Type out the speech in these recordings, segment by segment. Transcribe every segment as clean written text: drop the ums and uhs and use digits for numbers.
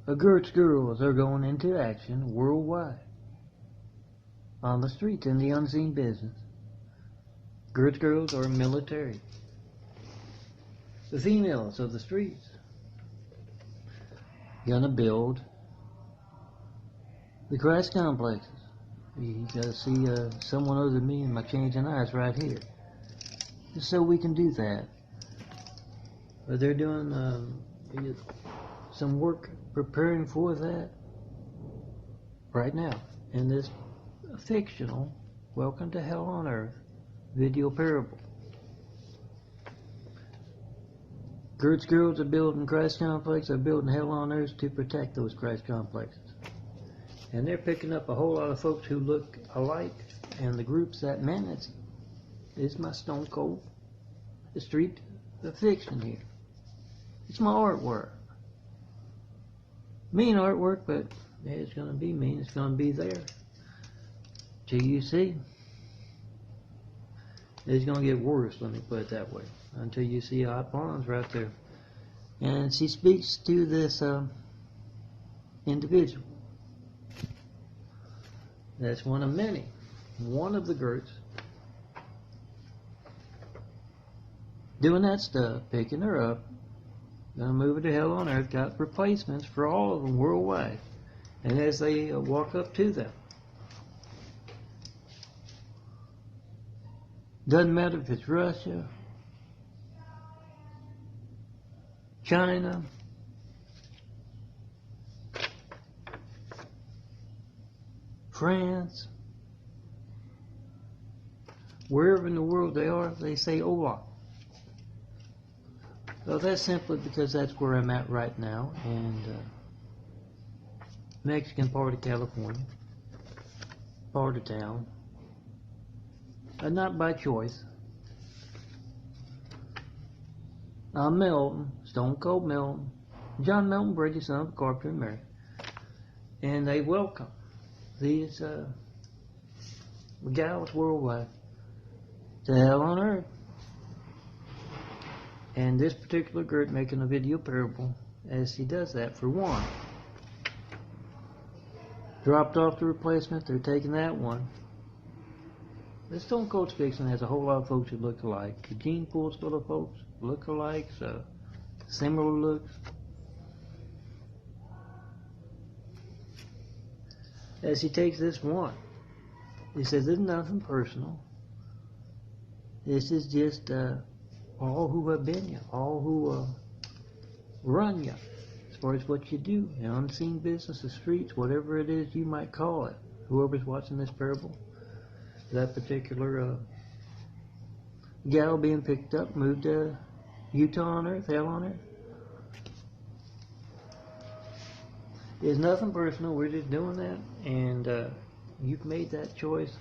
The Gert'S girls are going into action worldwide on the streets in the unseen business. Gert'S girls are military. The females of the streets gonna build the Christ complexes. You gotta see someone other than me and my changing eyes right here, just so we can do that. But they're doing some work preparing for that right now in this fictional Welcome to Hell on Earth video parable. Gert'S girls are building Christ complexes, are building hell on earth to protect those Christ complexes. And they're picking up a whole lot of folks who look alike, and the groups that man is my stone cold street fiction here. It's my artwork. Mean artwork, but it's going to be mean. It's going to be there. Till you see. It's going to get worse, let me put it that way. Until you see Hot Pawns right there. And she speaks to this individual. That's one of many. One of the Gert'S doing that stuff, picking her up, gonna move her to hell on earth, got replacements for all of them worldwide. And as they walk up to them, doesn't matter if it's Russia, China, France, wherever in the world they are, they say hola. So that's simply because that's where I'm at right now, and Mexican part of California, part of town, and not by choice. I'm Milton, Stone Cold Milton, John Milton Bridges, son of Carpenter and Mary, and they welcome these gals worldwide to hell on earth. And this particular Gert making a video parable as he does that for one. Dropped off the replacement, they're taking that one. This Stone Cold Fiction has a whole lot of folks who look alike. The gene pool's full of folks, look-alikes, similar looks. As he takes this one, he says, "There's nothing personal. This is just all who have been you, all who run you, as far as what you do, the unseen business, the streets, whatever it is you might call it. Whoever's watching this parable, that particular gal being picked up, moved to Utah on earth, hell on earth. It's nothing personal. We're just doing that, and you've made that choice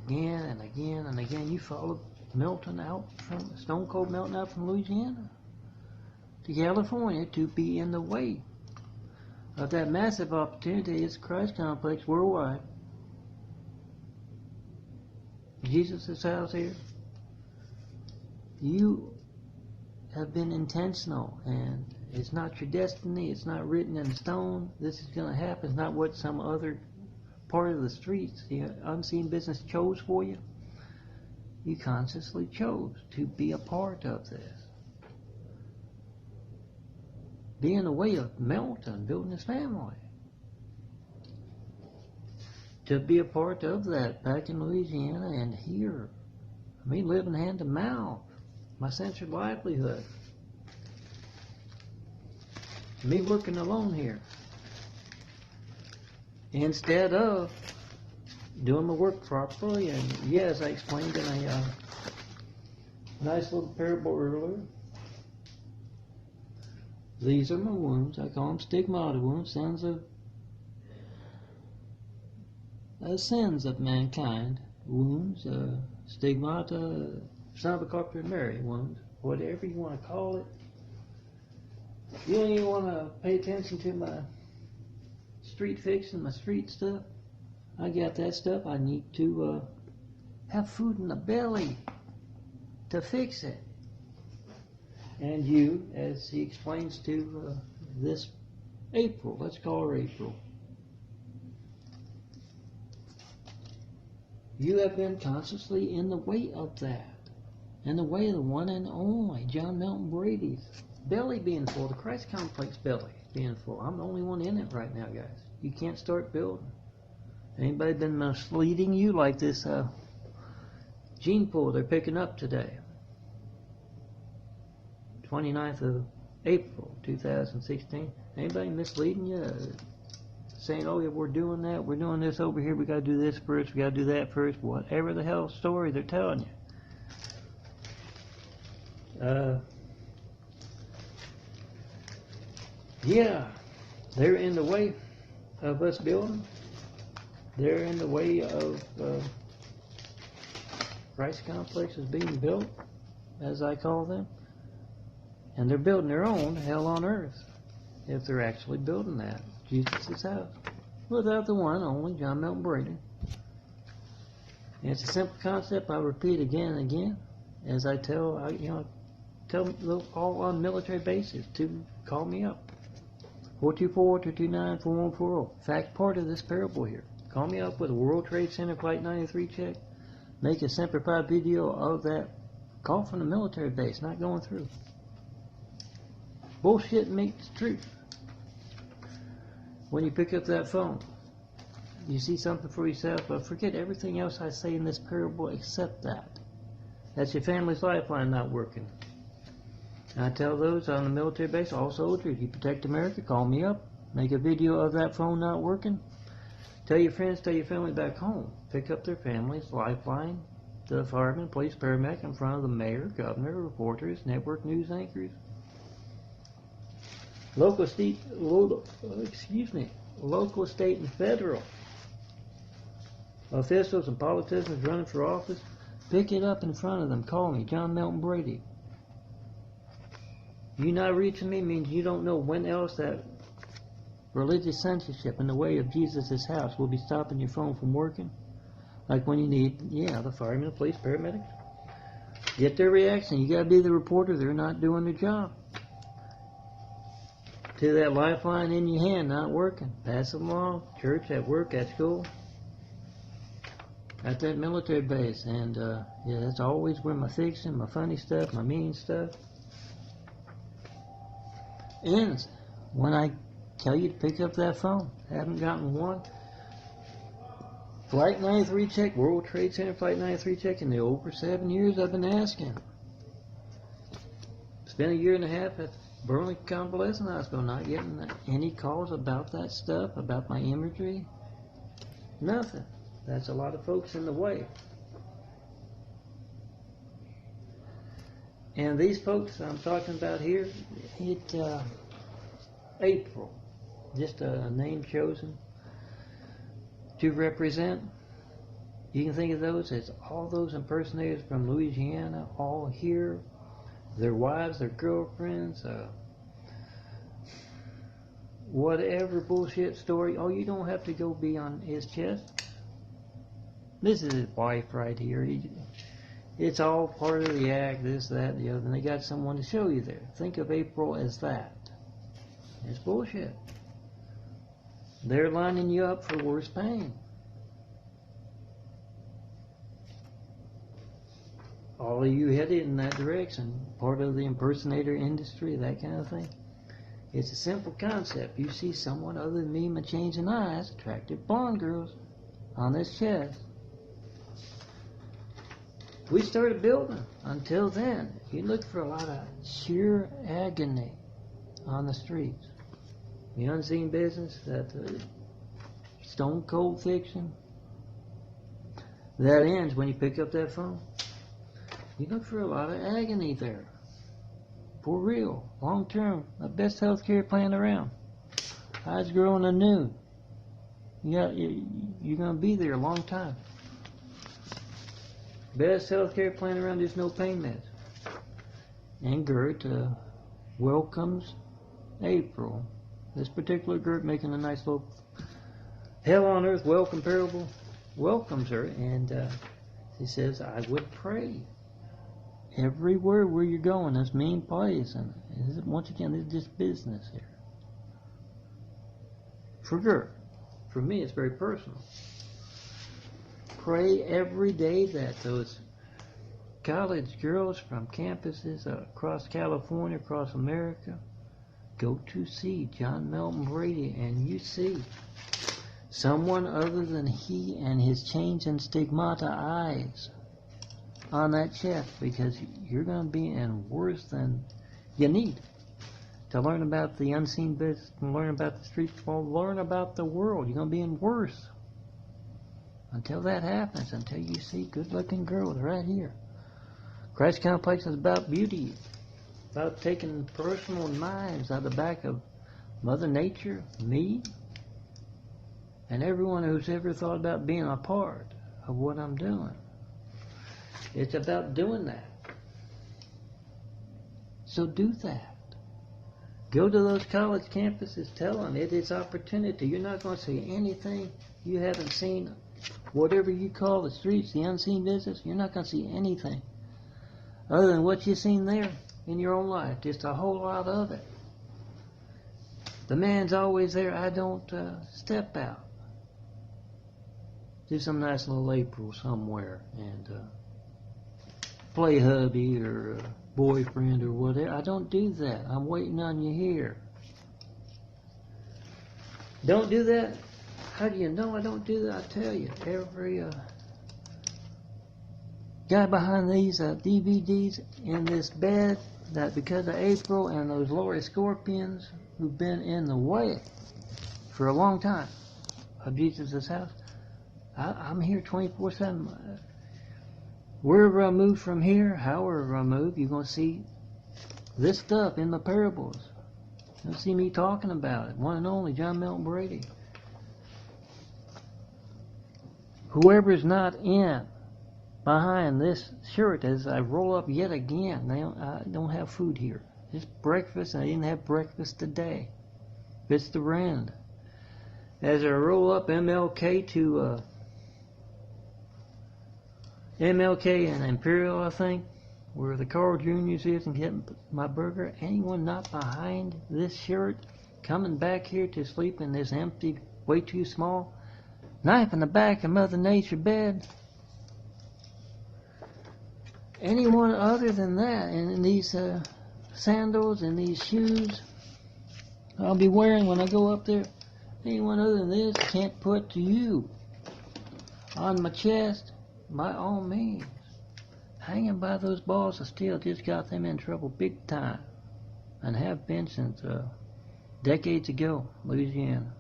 again and again and again. You followed Milton out from Stone Cold Milton out from Louisiana to California to be in the way of that massive opportunity. It's Christ complex worldwide. Jesus' house here. You have been intentional, and it's not your destiny. It's not written in stone. This is going to happen. It's not what some other part of the streets, the unseen business, chose for you. You consciously chose to be a part of this. Be in the way of Milton building his family. To be a part of that back in Louisiana and here. Me living hand to mouth. My sense of livelihood. Me working alone here. Instead of doing my work properly, and yes, I explained in a nice little parable earlier. These are my wounds. I call them stigmata wounds, sins of mankind. Wounds, stigmata, son of a carpenter and Mary wounds, whatever you want to call it. You don't even want to pay attention to my street fiction, my street stuff. I got that stuff. I need to have food in the belly to fix it. And you, as he explains to this April, let's call her April. You have been consciously in the way of that. In the way of the one and only John Milton Brady's belly being full, the Christ complex belly being full. I'm the only one in it right now, guys. You can't start building. Anybody been misleading you like this gene pool they're picking up today? 29th of April 2016. Anybody misleading you? Saying, oh yeah, we're doing that, we're doing this over here, we got to do this first, we got to do that first, whatever the hell story they're telling you. Yeah, they're in the way of us building. They're in the way of Christ complexes being built, as I call them. And they're building their own hell on earth, if they're actually building that. Jesus' house, without the one, only John Milton Brady. And it's a simple concept. I repeat again and again, as I tell all on military bases to call me up. 424-229-4140. Fact part of this parable here. Call me up with a World Trade Center Flight 93 check. Make a Semper Fi video of that call from the military base, not going through. Bullshit meets truth. When you pick up that phone, you see something for yourself, but forget everything else I say in this parable except that. That's your family's lifeline not working. I tell those on the military base, all soldiers, you protect America, call me up, make a video of that phone not working. Tell your friends, tell your family back home. Pick up their family's lifeline, the fireman, police, paramedic in front of the mayor, governor, reporters, network news anchors. Local, state, and federal officials and politicians running for office, pick it up in front of them. Call me, John Milton Brady. You not reaching me means you don't know when else that religious censorship in the way of Jesus' house will be stopping your phone from working. Like when you need, the firemen, the police, paramedics. Get their reaction. You got to be the reporter. They're not doing their job. To that lifeline in your hand, not working. Pass it along. Church, at work, at school. At that military base. And, that's always where my fiction, my funny stuff, my mean stuff ends. When I tell you to pick up that phone. Haven't gotten one. Flight 93 check, World Trade Center Flight 93 check in the over 7 years I've been asking. It's been a year and a half at Burlington Convalescent Hospital, not getting any calls about that stuff, about my imagery. Nothing. That's a lot of folks in the way. And these folks I'm talking about here, April, just a name chosen to represent. You can think of those as all those impersonators from Louisiana, all here, their wives, their girlfriends, whatever bullshit story. Oh, you don't have to go be on his chest. This is his wife right here. It's all part of the act, this, that, and the other. And they got someone to show you there. Think of April as that. It's bullshit. They're lining you up for worse pain. All of you headed in that direction, part of the impersonator industry, that kind of thing. It's a simple concept. You see someone other than me with changing eyes, attractive blonde girls, on this chest. We started building. Until then, you look for a lot of sheer agony on the streets. The unseen business, that stone cold fiction, that ends when you pick up that phone. You look for a lot of agony there. For real, long term, the best healthcare plan around. Eyes growing anew. You're going to be there a long time. Best healthcare plan around, there's no pain meds. And Gert welcomes April. This particular Gert making a nice little hell on earth welcome parable. Welcomes her, and he says, I would pray. Everywhere where you're going, this mean place. And once again, it's just business here. For her. For me, it's very personal. Pray every day that those college girls from campuses across California, across America, go to see John Melton Brady, and you see someone other than he and his changing stigmata eyes on that chest, because you're going to be in worse than you need to learn about the unseen business, and learn about the street world, learn about the world. You're going to be in worse until that happens, until you see good-looking girls right here. Christ Complex is about beauty, about taking personal knives out of the back of Mother Nature, me, and everyone who's ever thought about being a part of what I'm doing. It's about doing that. So do that. Go to those college campuses, tell them it is opportunity. You're not going to see anything you haven't seen. Whatever you call the streets, the unseen business, you're not going to see anything other than what you've seen there in your own life. Just a whole lot of it. The man's always there. I don't step out. Do some nice little April somewhere and play hubby or boyfriend or whatever. I don't do that. I'm waiting on you here. Don't do that. How do you know I don't do that? I tell you, every guy behind these DVDs in this bed, that because of April and those Lori Scorpions who've been in the way for a long time of Jesus' house, I'm here 24/7. Wherever I move from here, however I move, you're going to see this stuff in the parables. You'll see me talking about it. One and only John Melton Brady. Whoever's not in behind this shirt, as I roll up yet again, I don't have food here. It's breakfast, and I didn't have breakfast today. It's the rend. As I roll up MLK to MLK and Imperial, I think, where the Carl Jr.'s is, and get my burger. Anyone not behind this shirt coming back here to sleep in this empty, way too small knife in the back of Mother Nature bed? Anyone other than that, and in these sandals and these shoes I'll be wearing when I go up there, anyone other than this can't put to you on my chest. By all means, hanging by those balls of steel just got them in trouble big time, and have been since decades ago, Louisiana.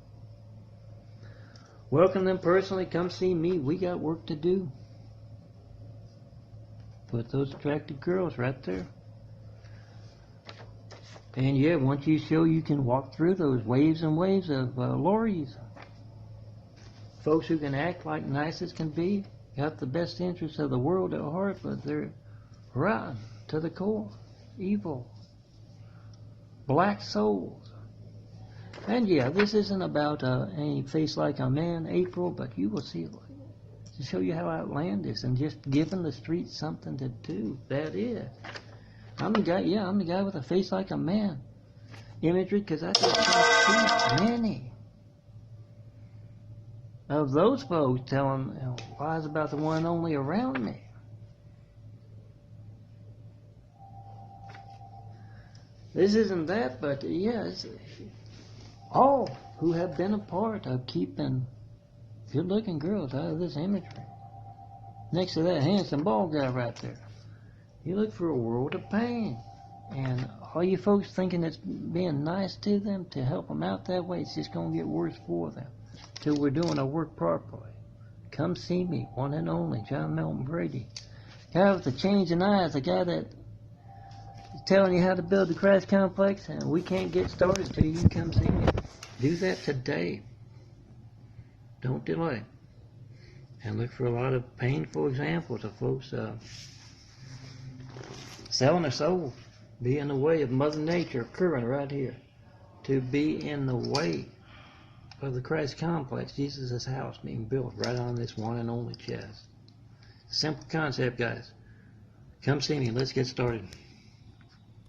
Welcome them personally. Come see me. We got work to do. Put those attractive girls right there. And yeah, once you show you can walk through those waves and waves of lorries, folks who can act like nice as can be, got the best interests of the world at heart, but they're rotten to the core, evil, black souls. And yeah, this isn't about any face like a man, April, but you will see, to show you how outlandish and just giving the streets something to do. That is. I'm the guy with a face like a man imagery, because I just see many of those folks telling lies about the one and only around me. This isn't that, but yes, all who have been a part of keeping good-looking girls out of this imagery. Next to that handsome bald guy right there, you look for a world of pain. And all you folks thinking it's being nice to them to help them out that way, it's just going to get worse for them till we're doing our work properly. Come see me, one and only John Melton Brady. Guy with the changing eyes, the guy that is telling you how to build the Christ Complex, and we can't get started till you come see me. Do that today. Don't delay. And look for a lot of painful examples of folks selling their souls, be in the way of Mother Nature occurring right here, to be in the way of the Christ Complex, Jesus' house being built right on this one and only chest. Simple concept, guys. Come see me. Let's get started.